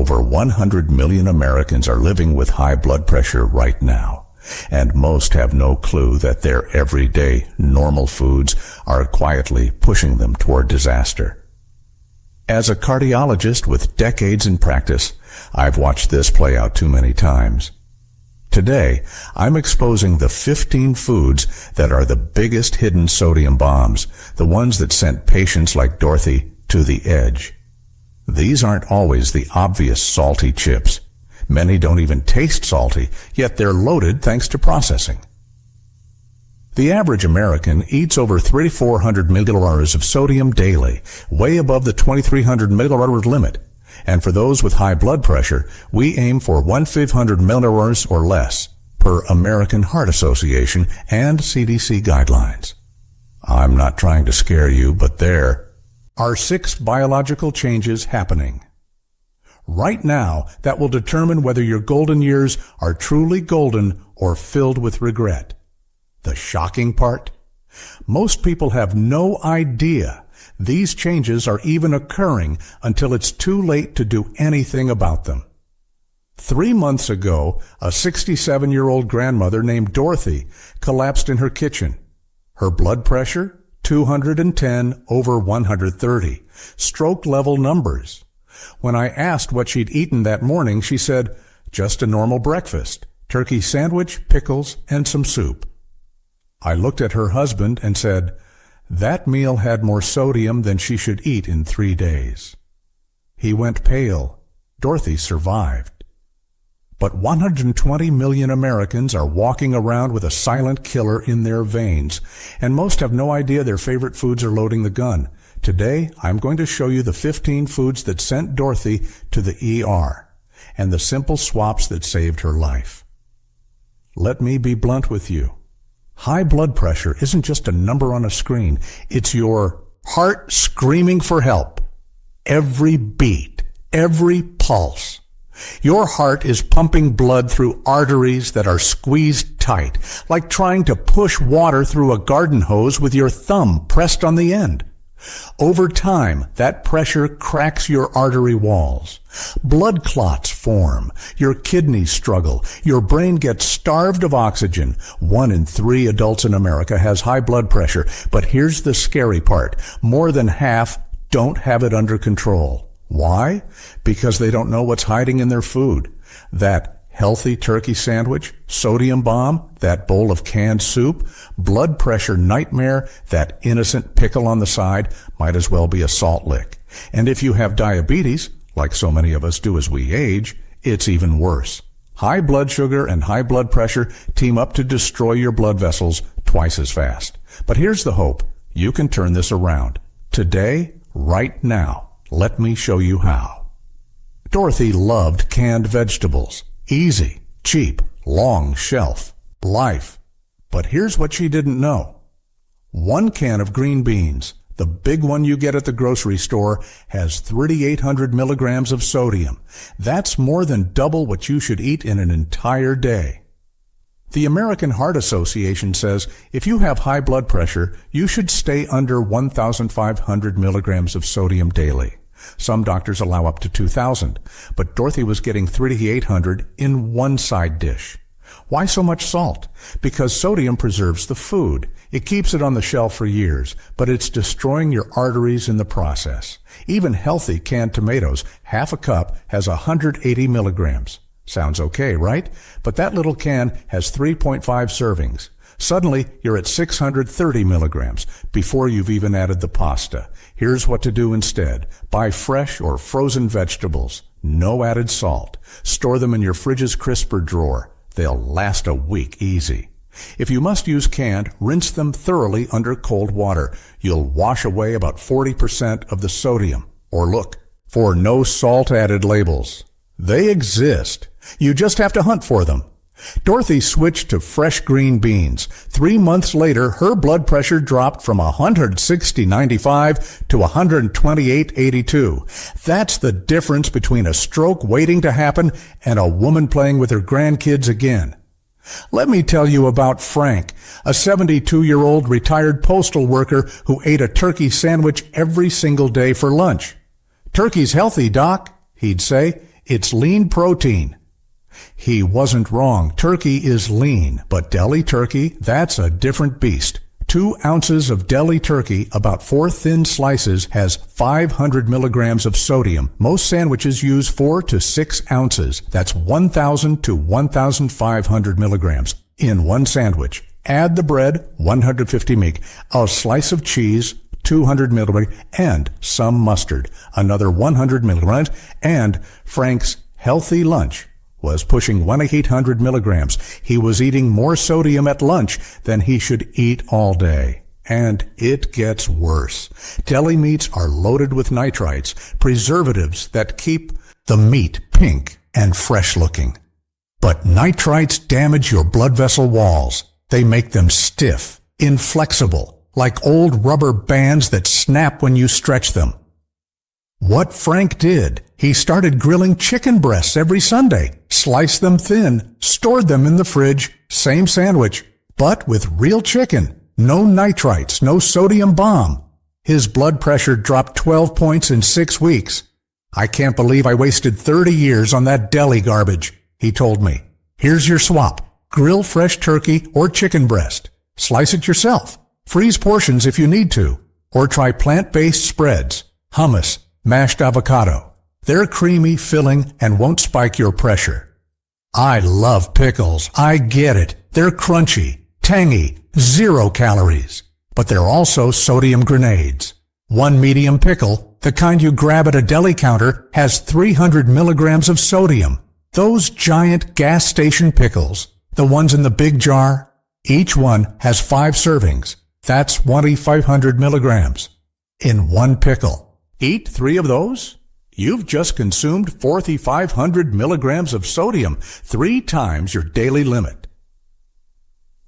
Over 100 million Americans are living with high blood pressure right now, and most have no clue that their everyday, normal foods are quietly pushing them toward disaster. As a cardiologist with decades in practice, I've watched this play out too many times. Today, I'm exposing the 15 foods that are the biggest hidden sodium bombs, the ones that sent patients like Dorothy to the edge. These aren't always the obvious salty chips. Many don't even taste salty, yet they're loaded thanks to processing. The average American eats over 3,400 milliliters of sodium daily, way above the 2,300 milliliter limit. And for those with high blood pressure, we aim for 1,500 milliliters or less per American Heart Association and CDC guidelines. I'm not trying to scare you, but there are 6 biological changes happening right now that will determine whether your golden years are truly golden or filled with regret. The shocking part? Most people have no idea these changes are even occurring until it's too late to do anything about them. 3 months ago, a 67-year-old grandmother named Dorothy collapsed in her kitchen. Her blood pressure, 210 over 130, stroke level numbers. When I asked what she'd eaten that morning, she said, "Just a normal breakfast, turkey sandwich, pickles, and some soup." I looked at her husband and said, "That meal had more sodium than she should eat in 3 days." He went pale. Dorothy survived. But 120 million Americans are walking around with a silent killer in their veins, and most have no idea their favorite foods are loading the gun. Today, I'm going to show you the 15 foods that sent Dorothy to the ER, and the simple swaps that saved her life. Let me be blunt with you. High blood pressure isn't just a number on a screen. It's your heart screaming for help. Every beat, every pulse. Your heart is pumping blood through arteries that are squeezed tight, like trying to push water through a garden hose with your thumb pressed on the end. Over time, that pressure cracks your artery walls. Blood clots form. Your kidneys struggle. Your brain gets starved of oxygen. 1 in 3 adults in America has high blood pressure. But here's the scary part. More than half don't have it under control. Why? Because they don't know what's hiding in their food. That healthy turkey sandwich, sodium bomb, that bowl of canned soup, blood pressure nightmare, that innocent pickle on the side might as well be a salt lick. And if you have diabetes, like so many of us do as we age, it's even worse. High blood sugar and high blood pressure team up to destroy your blood vessels twice as fast. But here's the hope. You can turn this around. Today, right now, let me show you how. Dorothy loved canned vegetables. Easy, cheap, long shelf, life. But here's what she didn't know. 1 can of green beans, the big one you get at the grocery store, has 3,800 milligrams of sodium. That's more than double what you should eat in an entire day. The American Heart Association says if you have high blood pressure, you should stay under 1,500 milligrams of sodium daily. Some doctors allow up to 2,000, but Dorothy was getting 3,800 in one side dish. Why so much salt? Because sodium preserves the food. It keeps it on the shelf for years, but it's destroying your arteries in the process. Even healthy canned tomatoes, half a cup, has 180 milligrams. Sounds okay, right? But that little can has 3.5 servings. Suddenly, you're at 630 milligrams before you've even added the pasta. Here's what to do instead. Buy fresh or frozen vegetables. No added salt. Store them in your fridge's crisper drawer. They'll last a week easy. If you must use canned, rinse them thoroughly under cold water. You'll wash away about 40% of the sodium. Or look for no salt added labels. They exist. You just have to hunt for them. Dorothy switched to fresh green beans. 3 months later, her blood pressure dropped from 160/95 to 128/82. That's the difference between a stroke waiting to happen and a woman playing with her grandkids again. Let me tell you about Frank, a 72-year-old retired postal worker who ate a turkey sandwich every single day for lunch. "Turkey's healthy, Doc," he'd say. It's lean protein. He wasn't wrong. Turkey is lean, but deli turkey, that's a different beast. 2 ounces of deli turkey, about 4 thin slices, has 500 milligrams of sodium. Most sandwiches use 4 to 6 ounces. That's 1,000 to 1,500 milligrams in one sandwich. Add the bread, 150 mg, a slice of cheese, 200 milligrams, and some mustard, another 100 milligrams, and Frank's healthy lunch was pushing 1,800 milligrams. He was eating more sodium at lunch than he should eat all day. And it gets worse. Deli meats are loaded with nitrites, preservatives that keep the meat pink and fresh looking. But nitrites damage your blood vessel walls. They make them stiff, inflexible, like old rubber bands that snap when you stretch them. What Frank did, he started grilling chicken breasts every Sunday, sliced them thin, stored them in the fridge, same sandwich, but with real chicken, no nitrites, no sodium bomb. His blood pressure dropped 12 points in 6 weeks. I can't believe I wasted 30 years on that deli garbage, he told me. Here's your swap. Grill fresh turkey or chicken breast. Slice it yourself. Freeze portions if you need to. Or try plant-based spreads, hummus, mashed avocado. They're creamy, filling, and won't spike your pressure. I love pickles. I get it. They're crunchy, tangy, 0 calories. But they're also sodium grenades. One medium pickle, the kind you grab at a deli counter, has 300 milligrams of sodium. Those giant gas station pickles, the ones in the big jar, each one has 5 servings. That's 2,500 milligrams in one pickle. Eat 3 of those? You've just consumed 4,500 milligrams of sodium, 3 times your daily limit.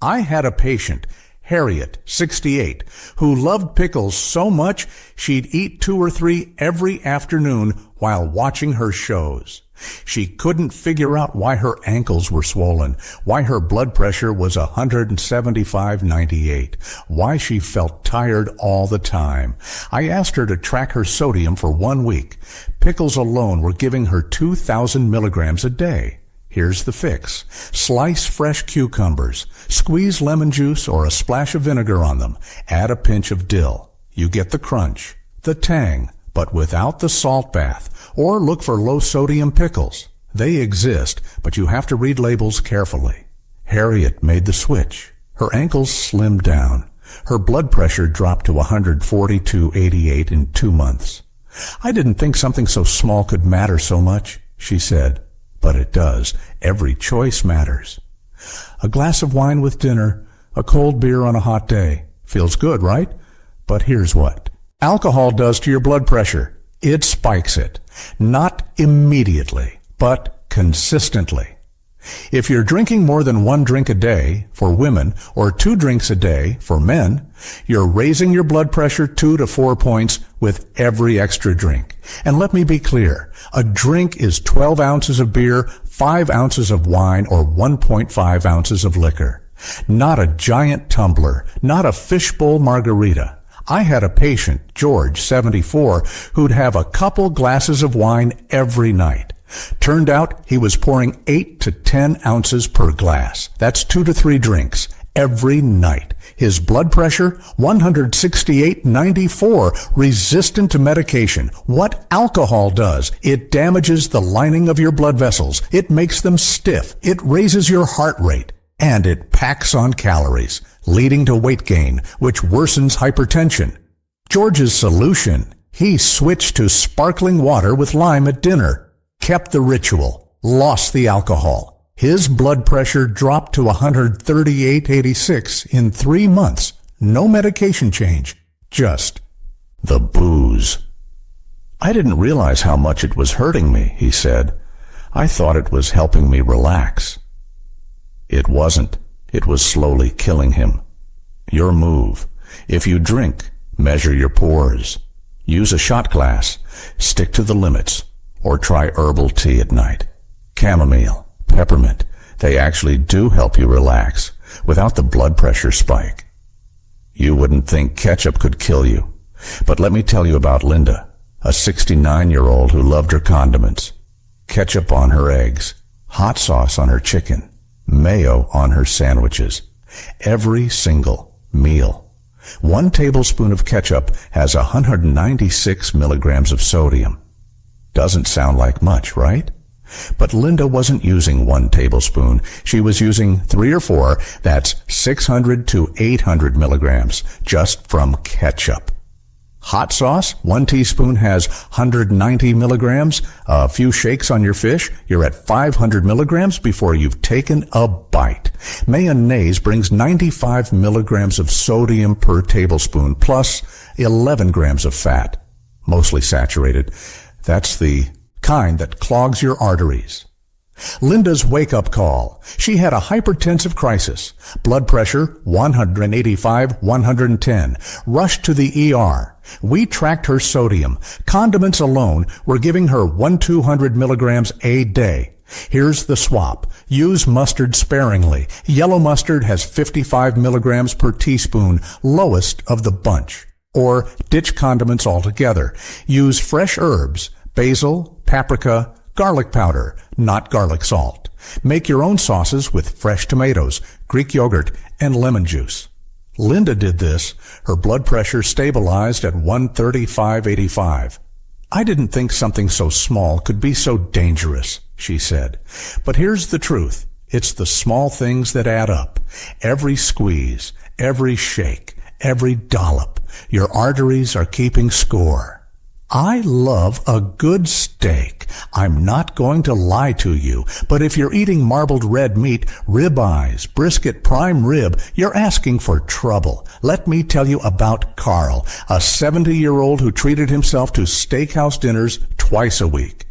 I had a patient, Harriet, 68, who loved pickles so much she'd eat 2 or 3 every afternoon while watching her shows. She couldn't figure out why her ankles were swollen, why her blood pressure was 175/98, why she felt tired all the time. I asked her to track her sodium for 1 week. Pickles alone were giving her 2,000 milligrams a day. Here's the fix. Slice fresh cucumbers, squeeze lemon juice or a splash of vinegar on them. Add a pinch of dill. You get the crunch, the tang, but without the salt bath. Or look for low-sodium pickles. They exist, but you have to read labels carefully. Harriet made the switch. Her ankles slimmed down. Her blood pressure dropped to 142/88 in 2 months. I didn't think something so small could matter so much, she said. But it does. Every choice matters. A glass of wine with dinner, a cold beer on a hot day. Feels good, right? But here's what alcohol does to your blood pressure. It spikes it. Not immediately, but consistently. If you're drinking more than 1 drink a day for women or 2 drinks a day for men, you're raising your blood pressure 2 to 4 points with every extra drink. And let me be clear, a drink is 12 ounces of beer, 5 ounces of wine, or 1.5 ounces of liquor. Not a giant tumbler, not a fishbowl margarita. I had a patient, George, 74, who'd have a couple glasses of wine every night. Turned out he was pouring 8 to 10 ounces per glass. That's 2 to 3 drinks every night. His blood pressure, 168/94, resistant to medication. What alcohol does, it damages the lining of your blood vessels. It makes them stiff. It raises your heart rate. And it packs on calories, leading to weight gain, which worsens hypertension. George's solution, he switched to sparkling water with lime at dinner, kept the ritual, lost the alcohol. His blood pressure dropped to 138/86 in 3 months. No medication change, just the booze. I didn't realize how much it was hurting me, he said. I thought it was helping me relax. It wasn't. It was slowly killing him. Your move. If you drink, measure your pores. Use a shot glass. Stick to the limits. Or try herbal tea at night. Chamomile, peppermint. They actually do help you relax without the blood pressure spike. You wouldn't think ketchup could kill you. But let me tell you about Linda, a 69-year-old who loved her condiments. ketchup on her eggs, hot sauce on her chicken, mayo on her sandwiches. Every single meal. 1 tablespoon of ketchup has 196 milligrams of sodium. Doesn't sound like much, right? But Linda wasn't using 1 tablespoon. She was using 3 or 4, that's 600 to 800 milligrams, just from ketchup. Hot sauce, 1 teaspoon has 190 milligrams. A few shakes on your fish, you're at 500 milligrams before you've taken a bite. Mayonnaise brings 95 milligrams of sodium per tablespoon, plus 11 grams of fat, mostly saturated. That's the kind that clogs your arteries. Linda's wake-up call. She had a hypertensive crisis. Blood pressure 185/110. Rushed to the ER. We tracked her sodium. Condiments alone were giving her 1,200 milligrams a day. Here's the swap. Use mustard sparingly. Yellow mustard has 55 milligrams per teaspoon, lowest of the bunch. Or ditch condiments altogether. Use fresh herbs, basil, paprika, garlic powder, not garlic salt. Make your own sauces with fresh tomatoes, Greek yogurt, and lemon juice. Linda did this. Her blood pressure stabilized at 135/85. I didn't think something so small could be so dangerous, she said. But here's the truth. It's the small things that add up. Every squeeze, every shake, every dollop. Your arteries are keeping score. I love a good steak. I'm not going to lie to you, but if you're eating marbled red meat, rib eyes, brisket, prime rib, you're asking for trouble. Let me tell you about Carl, a 70-year-old who treated himself to steakhouse dinners twice a week.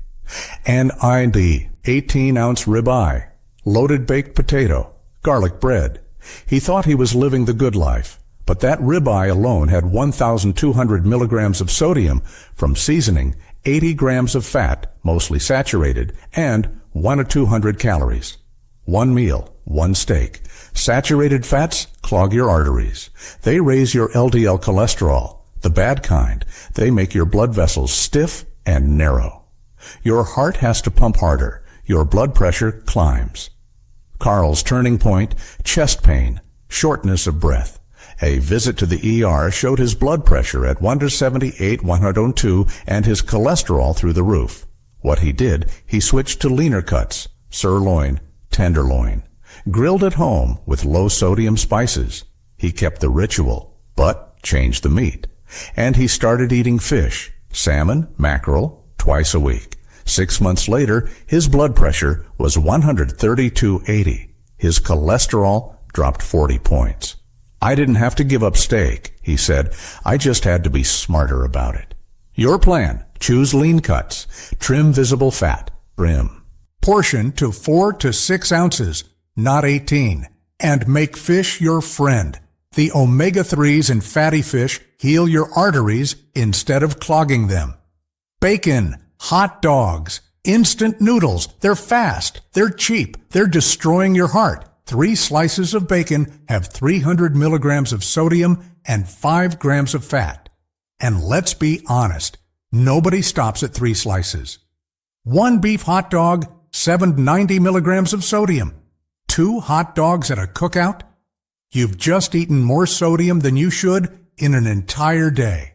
And I'd the 18-ounce rib eye, loaded baked potato, garlic bread. He thought he was living the good life. But that ribeye alone had 1,200 milligrams of sodium from seasoning, 80 grams of fat, mostly saturated, and 1 to 200 calories. 1 meal, 1 steak. Saturated fats clog your arteries. They raise your LDL cholesterol, the bad kind. They make your blood vessels stiff and narrow. Your heart has to pump harder. Your blood pressure climbs. Carl's turning point, chest pain, shortness of breath. A visit to the ER showed his blood pressure at 178/102 and his cholesterol through the roof. What he did, he switched to leaner cuts, sirloin, tenderloin, grilled at home with low-sodium spices. He kept the ritual, but changed the meat. And he started eating fish, salmon, mackerel, twice a week. 6 months later, his blood pressure was 132/80. His cholesterol dropped 40 points. I didn't have to give up steak, he said. I just had to be smarter about it. Your plan. Choose lean cuts. Trim visible fat. Brim. Portion to 4 to 6 ounces, not 18. And make fish your friend. The omega-3s in fatty fish heal your arteries instead of clogging them. Bacon, hot dogs, instant noodles. They're fast. They're cheap. They're destroying your heart. 3 slices of bacon have 300 milligrams of sodium and 5 grams of fat. And let's be honest, nobody stops at 3 slices. 1 beef hot dog, 790 milligrams of sodium. 2 hot dogs at a cookout? You've just eaten more sodium than you should in an entire day.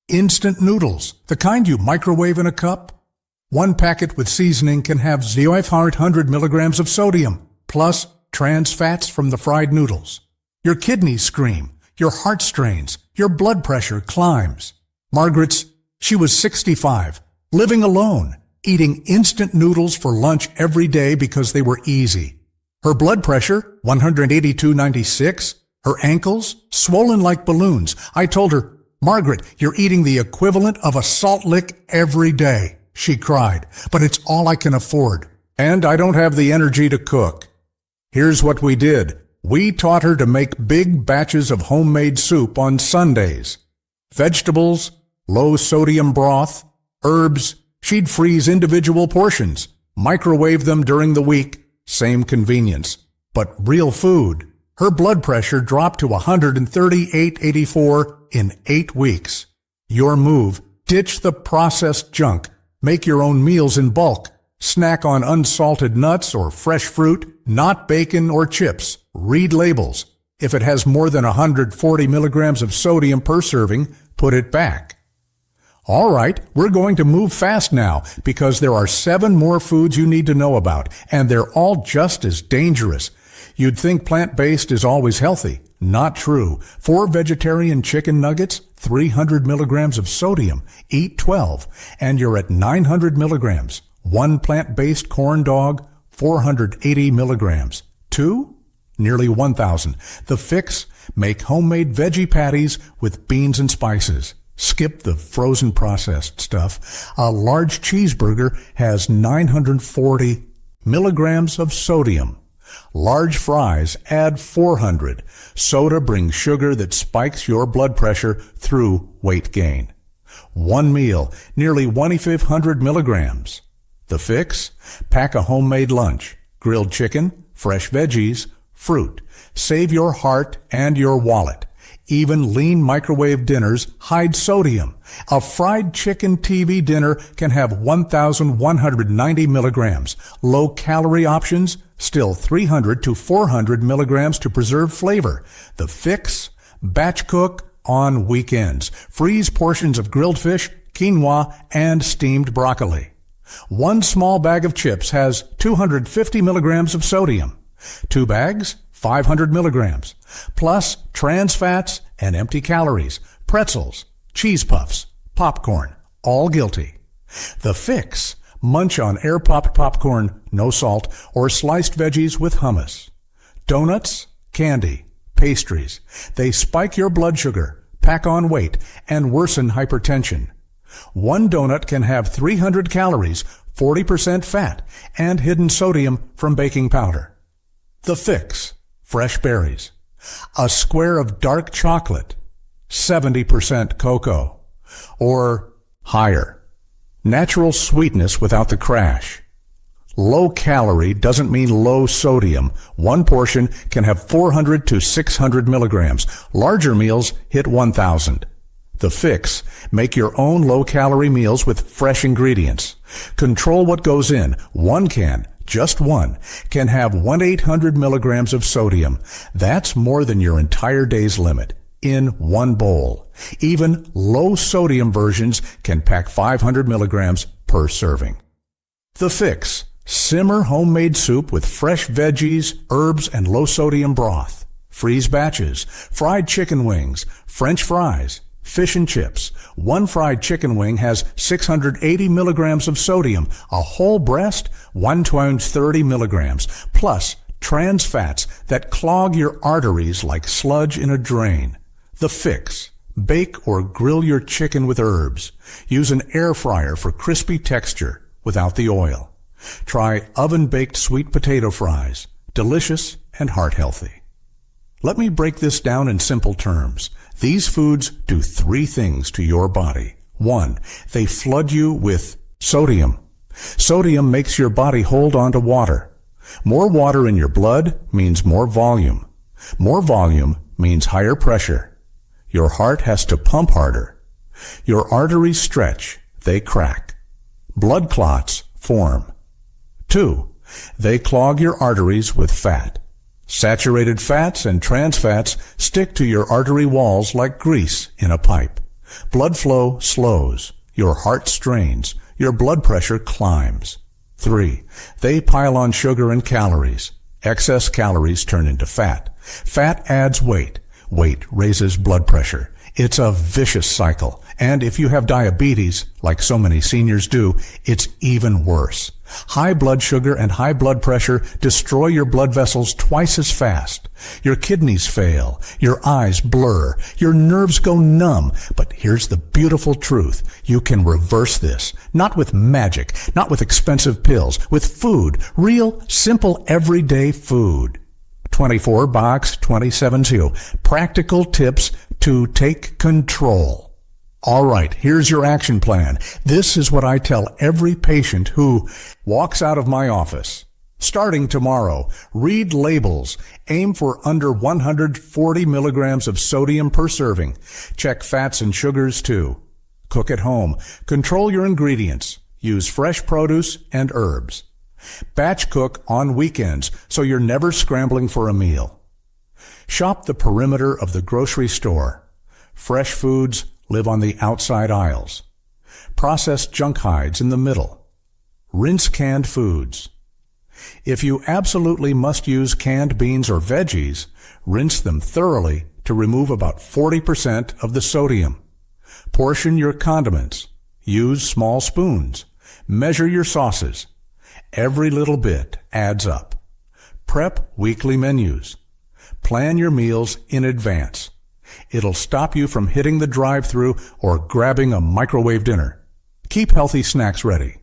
Instant noodles, the kind you microwave in a cup? 1 packet with seasoning can have 500 milligrams of sodium, plus trans fats from the fried noodles. Your kidneys scream, your heart strains, your blood pressure climbs. She was 65, living alone, eating instant noodles for lunch every day because they were easy. Her blood pressure, 182/96. Her ankles, swollen like balloons. I told her, Margaret, you're eating the equivalent of a salt lick every day. She cried, but it's all I can afford. And I don't have the energy to cook. Here's what we did. We taught her to make big batches of homemade soup on Sundays. Vegetables, low-sodium broth, herbs. She'd freeze individual portions, microwave them during the week, same convenience. But real food. Her blood pressure dropped to 138/84 in 8 weeks. Your move. Ditch the processed junk. Make your own meals in bulk. Snack on unsalted nuts or fresh fruit, not bacon or chips. Read labels. If it has more than 140 milligrams of sodium per serving, put it back. All right, we're going to move fast now because there are 7 more foods you need to know about, and they're all just as dangerous. You'd think plant-based is always healthy. Not true. 4 vegetarian chicken nuggets, 300 milligrams of sodium. Eat 12, and you're at 900 milligrams. 1 plant-based corn dog, 480 milligrams. 2? Nearly 1,000. The fix? Make homemade veggie patties with beans and spices. Skip the frozen processed stuff. A large cheeseburger has 940 milligrams of sodium. Large fries add 400. Soda brings sugar that spikes your blood pressure through weight gain. 1 meal, nearly 2,500 milligrams. The fix? Pack a homemade lunch. Grilled chicken, fresh veggies, fruit. Save your heart and your wallet. Even lean microwave dinners hide sodium. A fried chicken TV dinner can have 1,190 milligrams. Low-calorie options, still 300 to 400 milligrams to preserve flavor. The fix? Batch cook on weekends. Freeze portions of grilled fish, quinoa, and steamed broccoli. 1 small bag of chips has 250 milligrams of sodium. 2 bags, 500 milligrams, plus trans fats and empty calories, pretzels, cheese puffs, popcorn, all guilty. The fix? Munch on air-popped popcorn, no salt, or sliced veggies with hummus. Donuts, candy, pastries. They spike your blood sugar, pack on weight, and worsen hypertension. 1 donut can have 300 calories, 40% fat, and hidden sodium from baking powder. The fix? Fresh berries. A square of dark chocolate, 70% cocoa, or higher. Natural sweetness without the crash. Low calorie doesn't mean low sodium. 1 portion can have 400 to 600 milligrams. Larger meals hit 1,000. The fix? Make your own low-calorie meals with fresh ingredients. Control what goes in. 1 can, just 1, can have 1,800 milligrams of sodium. That's more than your entire day's limit in 1 bowl. Even low-sodium versions can pack 500 milligrams per serving. The fix? Simmer homemade soup with fresh veggies, herbs, and low-sodium broth. Freeze batches, fried chicken wings, French fries, fish and chips. 1 fried chicken wing has 680 milligrams of sodium. A whole breast, 130 milligrams, plus trans fats that clog your arteries like sludge in a drain. The fix? Bake or grill your chicken with herbs. Use an air fryer for crispy texture without the oil. Try oven-baked sweet potato fries. Delicious and heart-healthy. Let me break this down in simple terms. These foods do 3 things to your body. 1, they flood you with sodium. Sodium makes your body hold on to water. More water in your blood means more volume. More volume means higher pressure. Your heart has to pump harder. Your arteries stretch, they crack. Blood clots form. 2, they clog your arteries with fat. Saturated fats and trans fats stick to your artery walls like grease in a pipe. Blood flow slows. Your heart strains. Your blood pressure climbs. 3, they pile on sugar and calories. Excess calories turn into fat. Fat adds weight. Weight raises blood pressure. It's a vicious cycle. And if you have diabetes, like so many seniors do, it's even worse. High blood sugar and high blood pressure destroy your blood vessels twice as fast. Your kidneys fail. Your eyes blur. Your nerves go numb. But here's the beautiful truth. You can reverse this. Not with magic, not with expensive pills, with food. Real, simple, everyday food. 24 box 272. Practical tips to take control. All right, here's your action plan. This is what I tell every patient who walks out of my office. Starting tomorrow, read labels. Aim for under 140 milligrams of sodium per serving. Check fats and sugars too. Cook at home. Control your ingredients. Use fresh produce and herbs. Batch cook on weekends so you're never scrambling for a meal. Shop the perimeter of the grocery store. Fresh foods live on the outside aisles. Processed junk hides in the middle. Rinse canned foods. If you absolutely must use canned beans or veggies, rinse them thoroughly to remove about 40% of the sodium. Portion your condiments. Use small spoons. Measure your sauces. Every little bit adds up. Prep weekly menus. Plan your meals in advance. It'll stop you from hitting the drive-thru or grabbing a microwave dinner. Keep healthy snacks ready.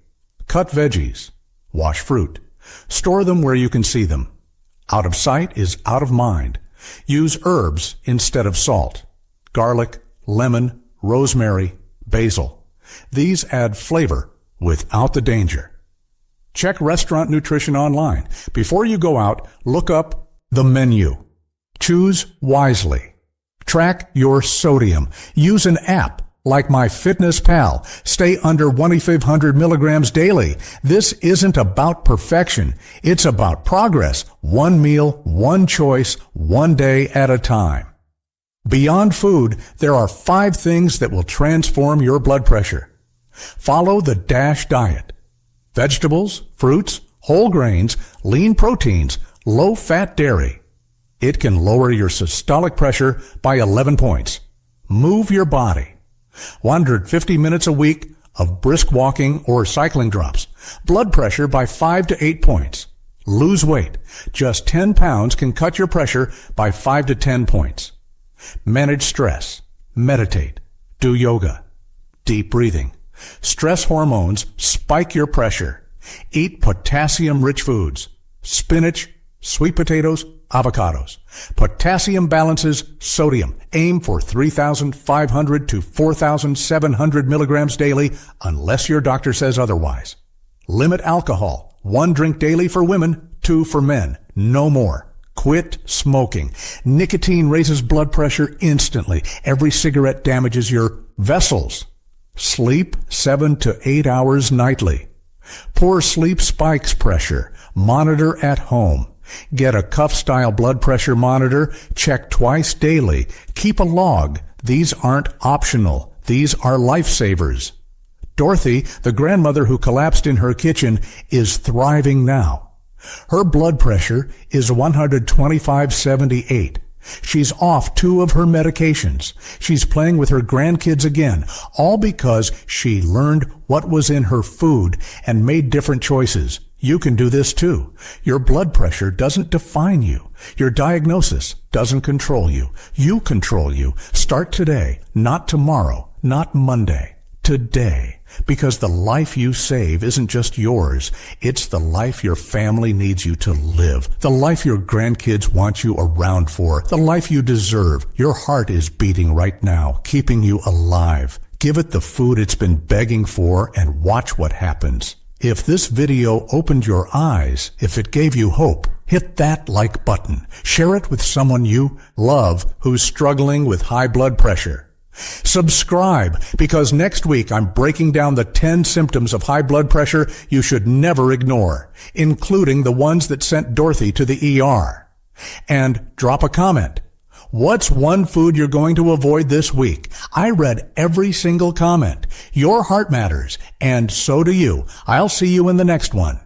Cut veggies. Wash fruit. Store them where you can see them. Out of sight is out of mind. Use herbs instead of salt. Garlic, lemon, rosemary, basil. These add flavor without the danger. Check restaurant nutrition online. Before you go out, look up the menu. Choose wisely. Track your sodium. Use an app like MyFitnessPal. Stay under 2,500 milligrams daily. This isn't about perfection. It's about progress. One meal, one choice, one day at a time. Beyond food, there are 5 things that will transform your blood pressure. Follow the DASH diet. Vegetables, fruits, whole grains, lean proteins, low-fat dairy. It can lower your systolic pressure by 11 points. Move your body. 150 minutes a week of brisk walking or cycling drops. Blood pressure by 5 to 8 points. Lose weight. Just 10 pounds can cut your pressure by 5 to 10 points. Manage stress. Meditate. Do yoga. Deep breathing. Stress hormones spike your pressure. Eat potassium-rich foods. Spinach, sweet potatoes, avocados. Potassium balances sodium. Aim for 3,500 to 4,700 milligrams daily unless your doctor says otherwise. Limit alcohol. 1 drink daily for women, 2 for men. No more. Quit smoking. Nicotine raises blood pressure instantly. Every cigarette damages your vessels. Sleep 7 to 8 hours nightly. Poor sleep spikes pressure. Monitor at home. Get a cuff-style blood pressure monitor. Check twice daily. Keep a log. These aren't optional. These are lifesavers. Dorothy, the grandmother who collapsed in her kitchen, is thriving now. Her blood pressure is 125/78. She's off 2 of her medications. She's playing with her grandkids again, all because she learned what was in her food and made different choices. You can do this too. Your blood pressure doesn't define you. Your diagnosis doesn't control you. You control you. Start today, not tomorrow, not Monday. Today. Because the life you save isn't just yours. It's the life your family needs you to live. The life your grandkids want you around for. The life you deserve. Your heart is beating right now, keeping you alive. Give it the food it's been begging for and watch what happens. If this video opened your eyes, if it gave you hope, hit that like button. Share it with someone you love who's struggling with high blood pressure. Subscribe, because next week I'm breaking down the 10 symptoms of high blood pressure you should never ignore, including the ones that sent Dorothy to the ER. And drop a comment. What's one food you're going to avoid this week? I read every single comment. Your heart matters, and so do you. I'll see you in the next one.